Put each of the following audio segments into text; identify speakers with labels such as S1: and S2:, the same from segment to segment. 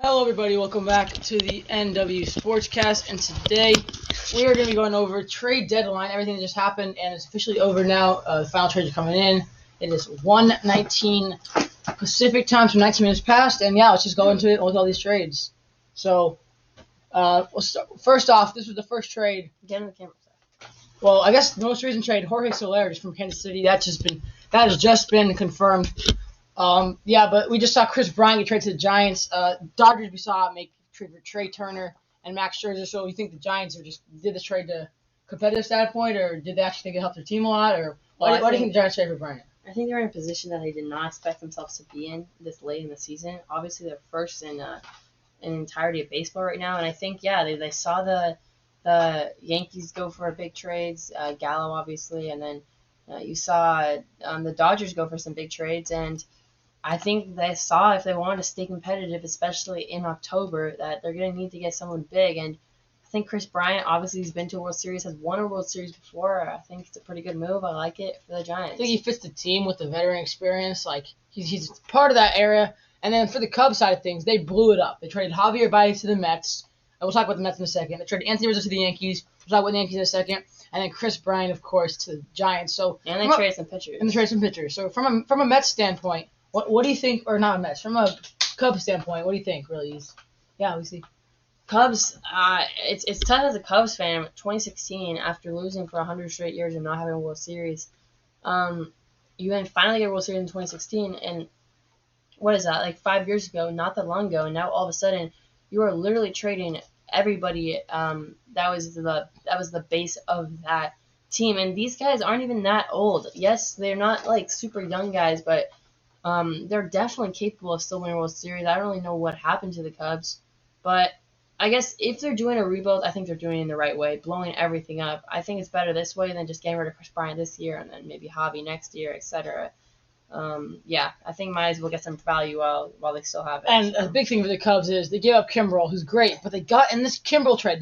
S1: Hello, everybody. Welcome back to the NW Sportscast. And today we are going to be going over trade deadline. Everything that just happened, and it's officially over now. The final trades are coming in. It is 1:19 Pacific time, so 19 minutes past. And yeah, let's just go into it with all these trades. So, first off, this was the first trade.
S2: Get in the camera.
S1: Well, I guess the most recent trade, Jorge Soler, just from Kansas City. That has just been confirmed. But we just saw Chris Bryant get traded to the Giants. Dodgers, we saw make trade for Trey Turner and Max Scherzer. So you think the Giants did this trade to competitive standpoint, or did they actually think it helped their team a lot, or why do you think the Giants traded for Bryant?
S2: I think they're in a position that they did not expect themselves to be in this late in the season. Obviously, they're first in entirety of baseball right now, and I think they saw the Yankees go for big trades, Gallo obviously, and then you saw the Dodgers go for some big trades, and I think they saw if they wanted to stay competitive, especially in October, that they're going to need to get someone big. And I think Chris Bryant, obviously, he's been to a World Series, has won a World Series before. I think it's a pretty good move. I like it for the Giants.
S1: I think he fits the team with the veteran experience. Like he's part of that era. And then for the Cubs side of things, they blew it up. They traded Javier Baez to the Mets. And we'll talk about the Mets in a second. They traded Anthony Rizzo to the Yankees. We'll talk about the Yankees in a second. And then Chris Bryant, of course, to the Giants.
S2: And they traded some pitchers.
S1: So from a Mets standpoint, what do you think, or not a Mets, from a Cubs standpoint, what do you think, really? We see.
S2: Cubs, it's tough as a Cubs fan. 2016, after losing for 100 straight years and not having a World Series, you then finally get a World Series in 2016, and what is that, like 5 years ago, not that long ago, and now all of a sudden, you are literally trading everybody that was the base of that team, and these guys aren't even that old. Yes, they're not like super young guys, but they're definitely capable of still winning a World Series. I don't really know what happened to the Cubs, but I guess if they're doing a rebuild, I think they're doing it in the right way, blowing everything up. I think it's better this way than just getting rid of Chris Bryant this year and then maybe Javi next year, etc. I think might as well get some value while they still have it.
S1: And a big thing for the Cubs is they gave up Kimbrel, who's great, but they got in this Kimbrel trade,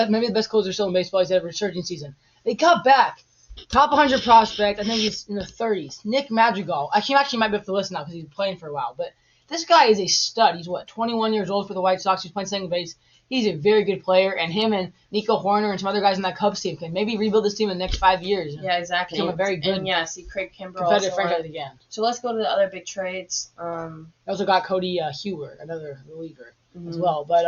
S1: maybe the best closer still in baseball he's had a resurging season. They got back top 100 prospect. I think he's in the 30s. Nick Madrigal. He actually might be up to listen now because he's been playing for a while. But this guy is a stud. He's 21 years old for the White Sox. He's playing second base. He's a very good player, and him and Nico Horner and some other guys in that Cubs team can maybe rebuild this team in the next 5 years.
S2: Yeah, exactly.
S1: Become a very good
S2: see Craig Kimbrel
S1: competitive franchise again.
S2: So let's go to the other big trades.
S1: They also got Cody Heuer, another reliever as well. But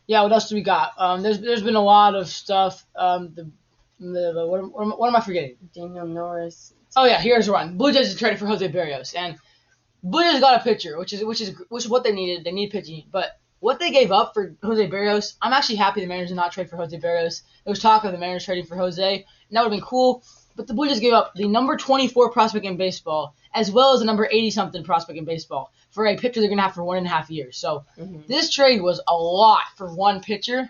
S1: what else do we got? There's been a lot of stuff. What am I forgetting?
S2: Daniel Norris.
S1: Oh yeah, here's one. Blue Jays traded for Jose Barrios, and Blue Jays got a pitcher, which is what they needed. They need pitching, but what they gave up for Jose Barrios, I'm actually happy the Mariners did not trade for Jose Barrios. There was talk of the Mariners trading for Jose, and that would have been cool. But the Blue Jays gave up the number 24 prospect in baseball, as well as the number 80-something prospect in baseball, for a pitcher they're going to have for 1.5 years. So This trade was a lot for one pitcher.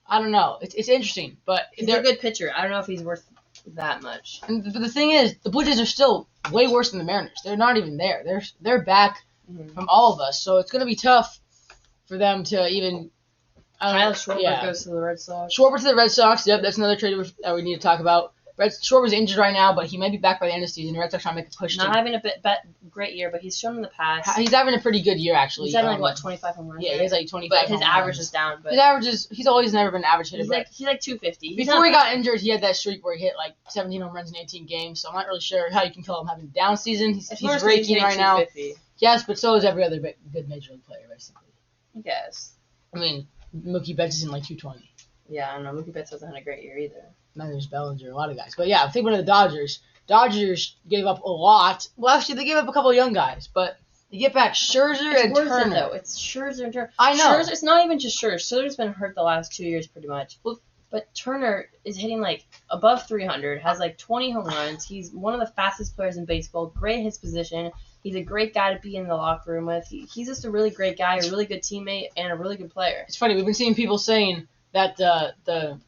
S1: I don't know. It's interesting, but
S2: he's a good pitcher. I don't know if he's worth that much.
S1: And the thing is, the Blue Jays are still way worse than the Mariners. They're not even there. They're back from all of us, so it's going to be tough for them to even.
S2: Kyle Schwarber goes to the Red Sox.
S1: Schwarber to the Red Sox. Yep, that's another trade that we need to talk about. Schwarber's injured right now, but he may be back by the end of the season. The Red Sox trying to make a push.
S2: Not having a great year, but he's shown in the past.
S1: He's having a pretty good year, actually.
S2: He's having 25 home runs.
S1: Yeah, he has 25.
S2: But his average is down. But
S1: his average is he's always never been an average hitter.
S2: He's like 250.
S1: Before he got injured, he had that streak where he hit 17 home runs in 18 games. So I'm not really sure how you can call him having a down season. He's raking right now. Yes, but so is every other good major league player, basically.
S2: I guess.
S1: I mean, Mookie Betts is in 220.
S2: Yeah, I don't know. Mookie Betts hasn't had a great year either.
S1: Neither is Bellinger, a lot of guys. But yeah, thinking of the Dodgers. Dodgers gave up a lot. Well, actually, they gave up a couple of young guys, but they get back Scherzer and Turner.
S2: Though. It's Scherzer and Turner.
S1: I know.
S2: It's not even just Scherzer. Scherzer's been hurt the last 2 years pretty much. But Turner is hitting above 300, has 20 home runs. He's one of the fastest players in baseball, great at his position. He's a great guy to be in the locker room with. He's just a really great guy, a really good teammate, and a really good player.
S1: It's funny. We've been seeing people saying that the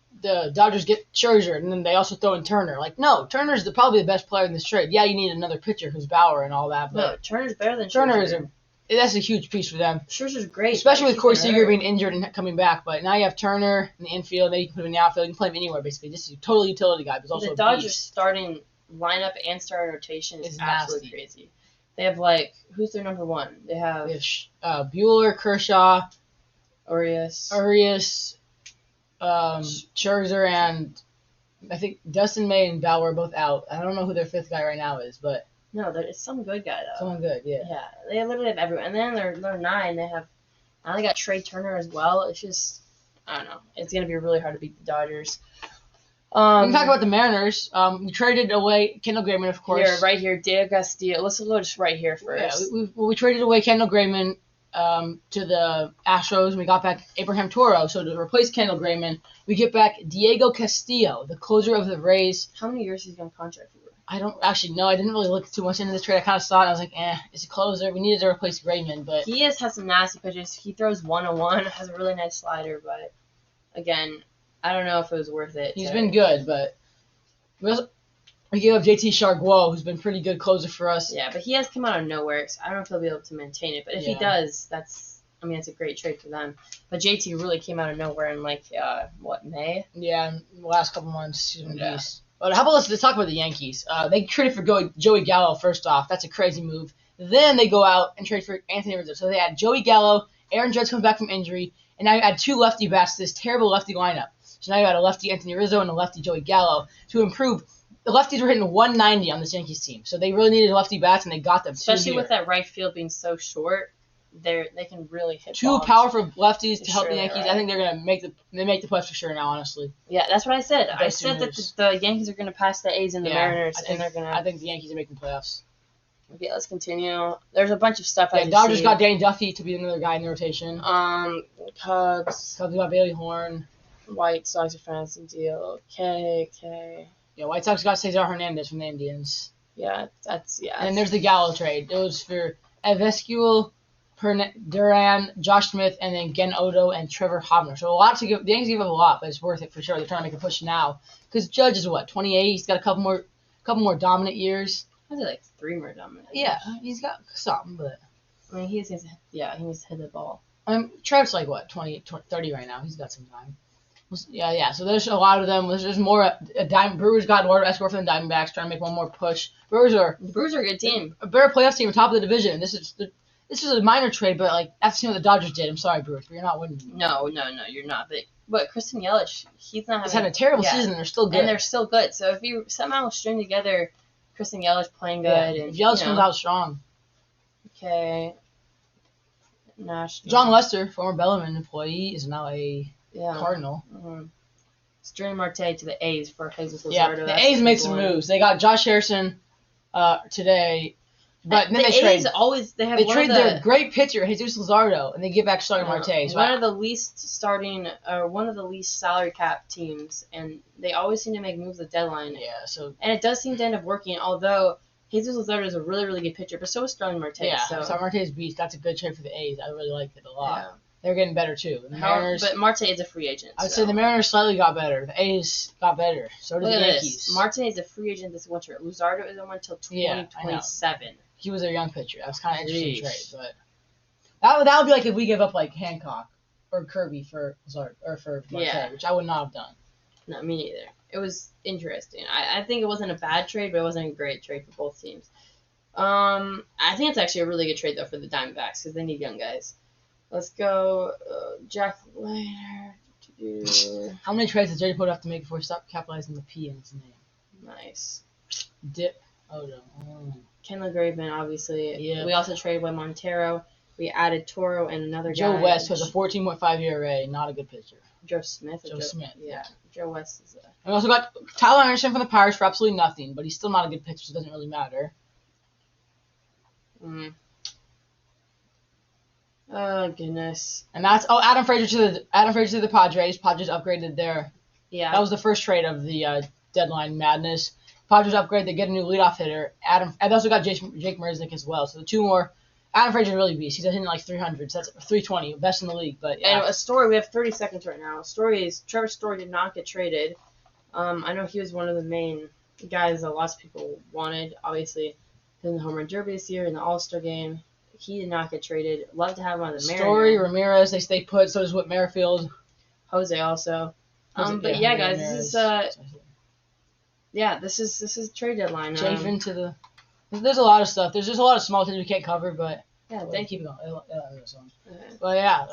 S1: Dodgers get Scherzer, and then they also throw in Turner. No, Turner's probably the best player in this trade. Yeah, you need another pitcher who's Bauer and all that. But
S2: no, Turner's better than
S1: Scherzer. That's a huge piece for them.
S2: Scherzer's great.
S1: Especially with Corey Seager being injured and coming back. But now you have Turner in the infield. Then you can put him in the outfield. You can play him anywhere, basically. Just a total utility guy, but also
S2: the Dodgers starting lineup and starting rotation is absolutely
S1: nasty.
S2: crazy. They have who's their number one? They have
S1: We have Bueller, Kershaw,
S2: Urias.
S1: Scherzer, and I think Dustin May and Bauer are both out. I don't know who their fifth guy right now is, but
S2: No, it's some good guy though.
S1: someone good, yeah.
S2: Yeah, they literally have everyone. And then they're 9. Now they got Trey Turner as well. It's just I don't know. It's gonna be really hard to beat the Dodgers.
S1: We can talk about the Mariners. We traded away Kendall Graveman, of course.
S2: Here, right here, Diego Castillo. Let's go just right here first.
S1: Yeah, we traded away Kendall Graveman to the Astros, and we got back Abraham Toro. So to replace Kendall Graveman, we get back Diego Castillo, the closer of the Rays.
S2: How many years he's on contract for?
S1: I don't actually know. I didn't really look too much into this trade. I kind of saw it. And I was like, it's a closer. We needed to replace Graveman, but
S2: He has some nasty pitches. He throws 101, has a really nice slider, but again, I don't know if it was worth it.
S1: he's been good. But we gave up JT Chargois, who's been pretty good closer for us.
S2: Yeah, but he has come out of nowhere, so I don't know if he'll be able to maintain it. But if he
S1: Yeah.
S2: does, it's a great trade for them. But JT really came out of nowhere in May?
S1: Yeah, in the last couple months, he's been
S2: Yeah.
S1: beast. But how about let's talk about the Yankees. They traded for Joey Gallo first off. That's a crazy move. Then they go out and trade for Anthony Rizzo. So they had Joey Gallo, Aaron Judge comes back from injury, and now you add 2 lefty bats to this terrible lefty lineup. So now you got a lefty Anthony Rizzo and a lefty Joey Gallo to improve. The lefties were hitting 190 on this Yankees team, so they really needed lefty bats, and they got them.
S2: Especially with that right field being so short, they can really hit
S1: 2
S2: bombs.
S1: powerful lefties to help
S2: Sure,
S1: the Yankees.
S2: right.
S1: I think they're gonna make the playoffs for sure now. Honestly,
S2: Yeah, that's what I said. I
S1: Best
S2: said that
S1: moves.
S2: the Yankees are going to pass the A's and the Mariners,
S1: I
S2: and they're going to.
S1: think the Yankees are making playoffs.
S2: Okay, let's continue. There's a bunch of stuff I
S1: Yeah,
S2: can
S1: Dodgers
S2: see.
S1: got Danny Duffy to be another guy in the rotation.
S2: Cubs,
S1: Cubs got Bailey Horn.
S2: White Sox are financing deal. K.
S1: Yeah, White Sox got Cesar Hernandez from the Indians.
S2: Yeah.
S1: And then there's the Gallo trade. It was for Evescuel, Duran, Josh Smith, and then Gen Odo and Trevor Hobner. So a lot to give. The Yankees give up a lot, but it's worth it for sure. They're trying to make a push now because Judge is 28. He's got a couple more dominant years.
S2: I think 3 more dominant.
S1: Yeah, he's got some, but
S2: I mean, he needs to hit the ball.
S1: Trev's 30 right now. He's got some time. Yeah. So there's a lot of them. There's more. Brewers got Eduardo Escobar from the Diamondbacks, trying to make one more push.
S2: The Brewers are a good team.
S1: A better playoff team, top of the division. This is a minor trade, but that's the team that the Dodgers did. I'm sorry, Brewers, but you're not winning.
S2: No, you're not. But Kristen Yelich, he's not having.
S1: He's had a terrible season. They're still good.
S2: And they're still good. So if you somehow string together Kristen Yelich playing good, and
S1: if Yelich comes out strong.
S2: Okay. National.
S1: John Lester, former Bellarmine employee, is now a Cardinal.
S2: Mm-hmm. String Marte to the A's for Jesus Luzardo.
S1: Yeah, the A's made some moves. They got Josh Harrison today, but then they trade.
S2: They
S1: trade their great pitcher Jesus Luzardo, and they give back Starling Marte. So
S2: one of the least salary cap teams, and they always seem to make moves at deadline.
S1: Yeah,
S2: and it does seem to end up working. Although Jesus Luzardo is a really, really good pitcher, but so is Starling Marte.
S1: Yeah,
S2: so
S1: Starling Marte's beast. That's a good trade for the A's. I really liked it a lot.
S2: Yeah.
S1: They're getting better too. The Mariners,
S2: but Marte is a free agent.
S1: I would say the Mariners slightly got better. The A's got better. So did the Yankees.
S2: Marte is a free agent this winter. Luzardo isn't one until 2027.
S1: He was their young pitcher. That was kind of interesting trade, but that would be like if we gave up Hancock or Kirby for Luzardo or for Marte, which I would not have done.
S2: No, me neither. It was interesting. I think it wasn't a bad trade, but it wasn't a great trade for both teams. I think it's actually a really good trade though for the Diamondbacks because they need young guys. Let's go, Jack Leiter.
S1: How many trades does Jerry Poe have to make before he stops capitalizing the P in his name?
S2: Nice.
S1: Dip. Oh no.
S2: Kendall Graveman, obviously.
S1: Yeah.
S2: We also traded with Montero. We added Toro and another
S1: Joe
S2: guy.
S1: West, who has a 14.5 ERA, not a good pitcher.
S2: Joe Smith.
S1: Joe Smith.
S2: Yeah. Joe West is a.
S1: And we also got Tyler Anderson from the Pirates for absolutely nothing, but he's still not a good pitcher, so it doesn't really matter.
S2: Oh goodness.
S1: And that's Adam Frazier to the Padres. Padres upgraded their.
S2: Yeah.
S1: That was the first trade of the deadline madness. Padres upgrade. They get a new leadoff hitter. And they also got Jake Merznick as well. So the 2 more. Adam Frazier really beast. He's hitting 300. So that's 320, best in the league. But yeah.
S2: And a story. We have 30 seconds right now. A story is Trevor Story did not get traded. I know he was one of the main guys that lots of people wanted. Obviously, in the home run derby this year in the All-Star game. He did not get traded. Love to have him on the Mariners.
S1: Story, Ramirez, they stay put. So does Whit Merrifield.
S2: Jose also. But yeah, guys, this is this is trade deadline.
S1: Chafin to the There's a lot of stuff. There's just a lot of small things we can't cover, but
S2: Yeah,
S1: we'll
S2: thank
S1: keep
S2: you.
S1: it going.
S2: Okay.
S1: But yeah.